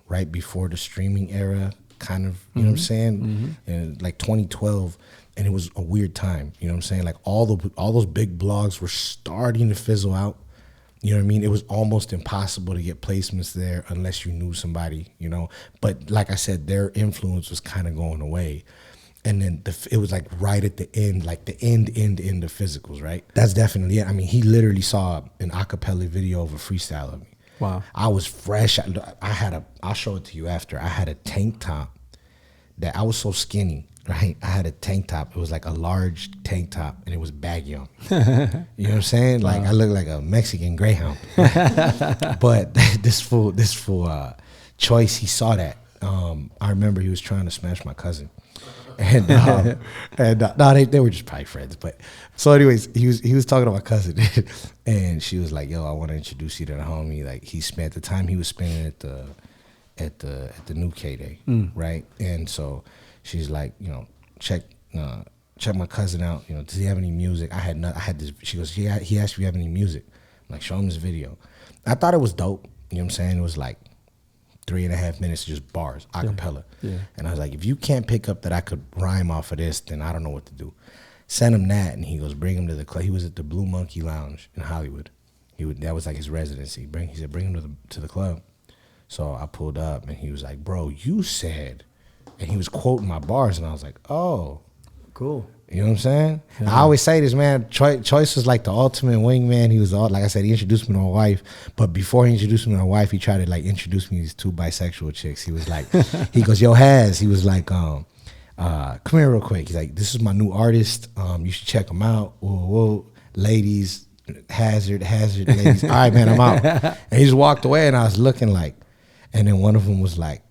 right before the streaming era, kind of, you know what I'm saying? And like 2012, and it was a weird time, you know what I'm saying? Like all those big blogs were starting to fizzle out. You know what I mean? It was almost impossible to get placements there unless you knew somebody, you know. But like I said, their influence was kind of going away. And then it was like right at the end, like the end of physicals, right? That's definitely it. I mean, he literally saw an acapella video of a freestyle of me. Wow. I was fresh. I'll show it to you after. I had a tank top that I was so skinny, right? I had a tank top. It was like a large tank top and it was baggy on me. You know what I'm saying? Like I looked like a Mexican greyhound. But this fool Choice, he saw that. I remember he was trying to smash my cousin. And no, they were just probably friends. But so, anyways, he was talking to my cousin, and she was like, "Yo, I want to introduce you to the homie." Like he spent the time he was spending at the new K-Day, right? And so she's like, you know, check my cousin out. You know, does he have any music? I had this. She goes, he asked if you have any music. I'm like, show him this video. I thought it was dope. You know what I'm saying? It was like 3.5 minutes of just bars, acapella. Yeah. And I was like, if you can't pick up that I could rhyme off of this, then I don't know what to do. Send him that, and he goes, bring him to the club. He was at the Blue Monkey Lounge in Hollywood. That was like his residency. He said, bring him to the club. So I pulled up, and he was like, bro, you said, and he was quoting my bars, and I was like, oh. Cool. You know what I'm saying? Yeah. I always say this, man. Choice was like the ultimate wingman. He was like I said, he introduced me to my wife. But before he introduced me to my wife, he tried to like introduce me to these 2 bisexual chicks. He was like, he goes, yo, Haz. He was like, come here real quick. He's like, this is my new artist. You should check him out. Whoa, ladies, Hazerd, ladies. All right, man, I'm out. And he just walked away, and I was looking like, and then one of them was like,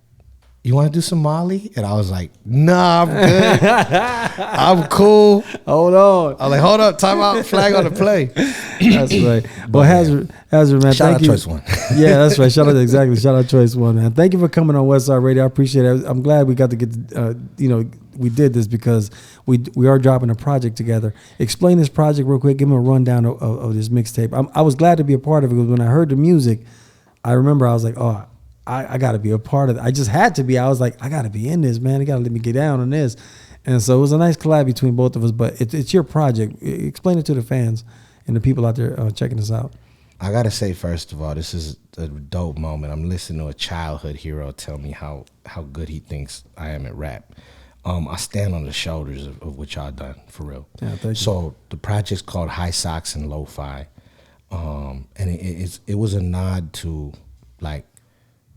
you want to do some Molly? And I was like, nah, I'm good. I'm cool. Hold on. I was like, hold up, time out, flag on the play. That's right. Well, Hazerd, man, shout thank out you. Choice One. Yeah, that's right. Shout out Choice One, man. Thank you for coming on Westside Radio. I appreciate it. I'm glad we got to get, we did this because we are dropping a project together. Explain this project real quick. Give me a rundown of this mixtape. I was glad to be a part of it because when I heard the music, I remember I was like, oh, I got to be a part of it. I just had to be. I was like, I got to be in this, man. You got to let me get down on this. And so it was a nice collab between both of us, but it's your project. Explain it to the fans and the people out there checking us out. I got to say, first of all, this is a dope moment. I'm listening to a childhood hero tell me how good he thinks I am at rap. I stand on the shoulders of what y'all done, for real. Yeah, thank you. So the project's called High Socks and Lo-Fi. And it was a nod to, like,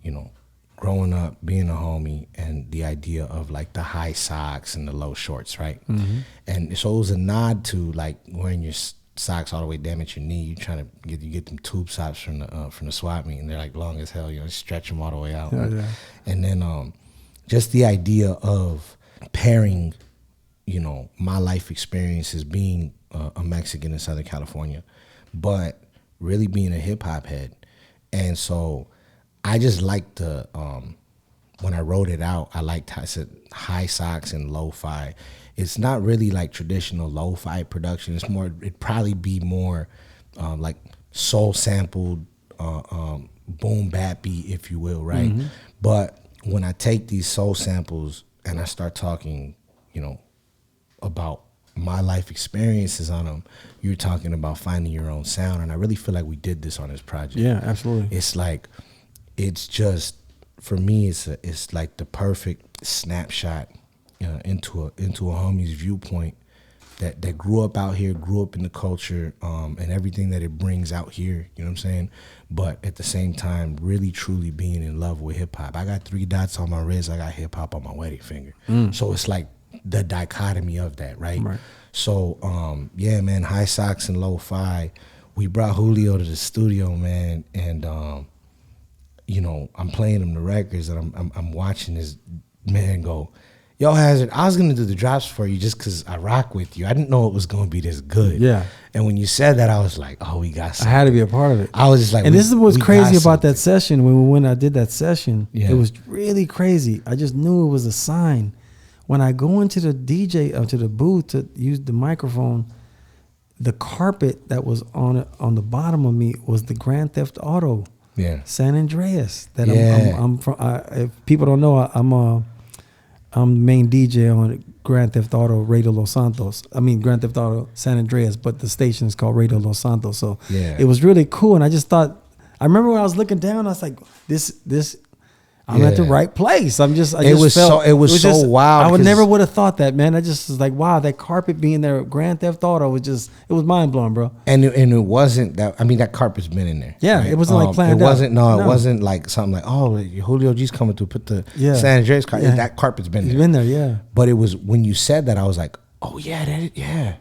you know, growing up, being a homie, and the idea of like the high socks and the low shorts, right? Mm-hmm. And so it was a nod to like wearing your socks all the way down at your knee. You trying to get them tube socks from the swap meet, and they're like long as hell. You know, stretch them all the way out. Yeah. And then just the idea of pairing, you know, my life experiences being a Mexican in Southern California, but really being a hip hop head, and so. I just liked the, when I wrote it out, I said high socks and lo-fi. It's not really like traditional lo-fi production. It's more, it'd probably be more like soul sampled, boom bappy, if you will, right? Mm-hmm. But when I take these soul samples and I start talking, you know, about my life experiences on them, you're talking about finding your own sound. And I really feel like we did this on this project. Yeah, absolutely. It's like, it's just, for me, it's like the perfect snapshot into a homie's viewpoint that grew up out here, grew up in the culture, and everything that it brings out here, you know what I'm saying? But at the same time, really truly being in love with hip hop. I got 3 dots on my wrist, I got hip hop on my wedding finger. So it's like the dichotomy of that, right? So yeah, man, High Socks and Lo-Fi. We brought Julio to the studio, man, and you know, I'm playing him the records, and I'm watching this man go, yo, Hazerd, I was going to do the drops for you just because I rock with you. I didn't know it was going to be this good. Yeah. And when you said that, I was like, oh, we got something. I had to be a part of it. I was just like, and this is what's crazy about that session. When I did that session, it was really crazy. I just knew it was a sign. When I go into the to the booth to use the microphone, the carpet that was on the bottom of me was the Grand Theft Auto. Yeah, San Andreas. That I'm from. If people don't know, I'm main DJ on Grand Theft Auto Radio Los Santos. I mean Grand Theft Auto San Andreas, but the station is called Radio Los Santos. So it was really cool. And I just thought, I remember when I was looking down, I was like, this. I'm at the right place. It was so wild. I would have thought that, man. I just was like, wow, that carpet being there, Grand Theft Auto it was mind blowing, bro. And it wasn't that. I mean, that carpet's been in there. Yeah, right? It wasn't like planned. It wasn't. No, it wasn't like something like, oh, Julio G's coming to put the San Andreas carpet. Yeah. That carpet's been there. It's been there, yeah. But it was when you said that, I was like, oh yeah,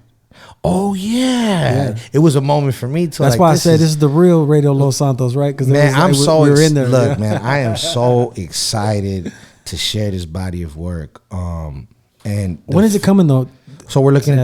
Oh yeah. It was a moment for me to. That's why I said this is the real Radio Los Santos, right? Because man, we were in there. Look, man, I am so excited to share this body of work. And when is it coming though? So we're looking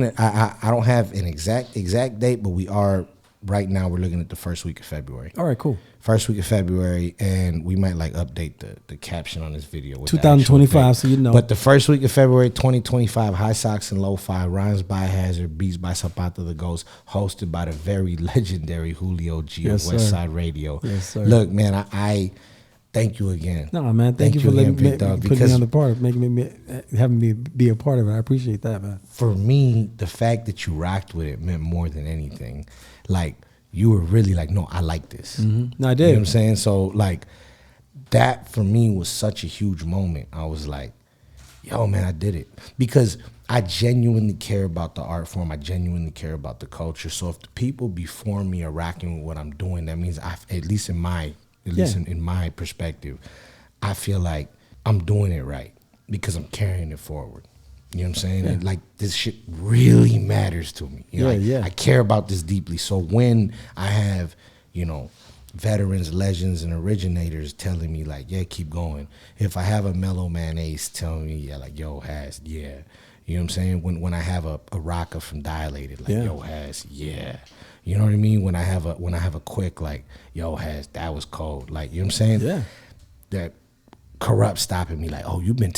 at. I don't have an exact date, but we are right now. We're looking at the first week of February. All right, cool. First week of February, and we might like update the caption on this video with 2025, so you know. But the first week of February 2025, High Socks and Lo-Fi, rhymes by Hazerd, beats by Zapata the Ghost, hosted by the very legendary Julio G of Westside Radio. Yes, sir. Look, man, I thank you again. No, man, thank you for putting me on the part, having me be a part of it. I appreciate that, man. For me, the fact that you rocked with it meant more than anything. Like, you were really like, no, I like this. Mm-hmm. No, I did. You know what I'm saying? So, like, that for me was such a huge moment. I was like, yo, man, I did it. Because I genuinely care about the art form. I genuinely care about the culture. So if the people before me are rocking with what I'm doing, that means at least in my perspective, I feel like I'm doing it right because I'm carrying it forward. You know what I'm saying? Yeah. And like, this shit really matters to me. You know, I care about this deeply. So when I have, veterans, legends, and originators telling me like, yeah, keep going. If I have a Mellow Man Ace telling me, yeah, like, yo, Has, yeah. You know what I'm saying? When I have a rocker from Dilated, like, yo, Has, yeah. You know what I mean? When I have a Quick, like, yo, Has, that was cold. Like, you know what I'm saying? Yeah. That Corrupt stopping me, like, oh, you've been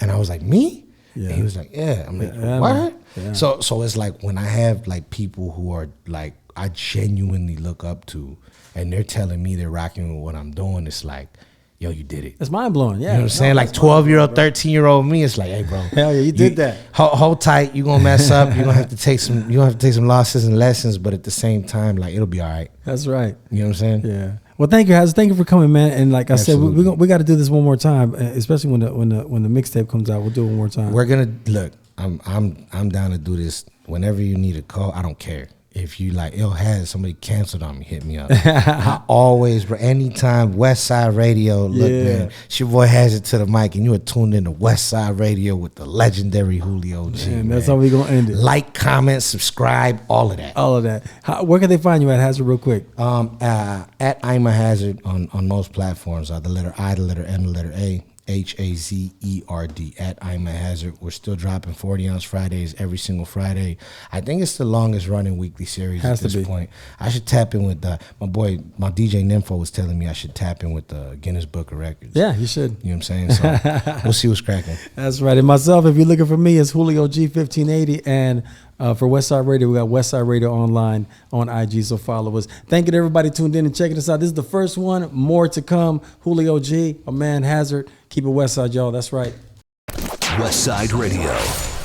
and I was like, me? Yeah. And he was like, yeah. I'm like, what? Yeah. So it's like when I have like people who are like I genuinely look up to, and they're telling me they're rocking with what I'm doing, it's like, yo, you did it. It's mind blowing. Yeah. You know what I'm saying? Like 12-year-old, 13-year-old me, it's like, hey, bro. Hell yeah, you did that. Hold tight. You're gonna mess up. You're gonna have to take some losses and lessons, but at the same time, like, it'll be all right. That's right. You know what I'm saying? Yeah. Well, thank you, Hazerd. Thank you for coming, man. And like I said, we got to do this one more time, especially when the mixtape comes out. We'll do it one more time. We're gonna look. I'm down to do this whenever you need a call. I don't care. If you like, has somebody canceled on me, hit me up. I always, anytime Westside Radio, look, man, it's your boy Hazerd to the mic, and you are tuned in to Westside Radio with the legendary Julio G. Man, that's how we gonna end it. Like, comment, subscribe, all of that. All of that. Where can they find you at, Hazerd, real quick? At I'm a Hazerd on most platforms. The letter I, the letter M, the letter A. Hazerd at I'm a Hazerd. We're still dropping 40-ounce Fridays every single Friday. I think it's the longest running weekly series at this point. I should tap in with my DJ Nympho was telling me I should tap in with the Guinness Book of Records. Yeah, you should. You know what I'm saying? So we'll see what's cracking. That's right. And myself, if you're looking for me, it's Julio G 1580. And for Westside Radio, we got Westside Radio Online on IG, so follow us. Thank you to everybody tuned in and checking us out. This is the first one. More to come. Julio G, my man Hazerd. Keep it Westside, y'all. That's right. Westside Radio.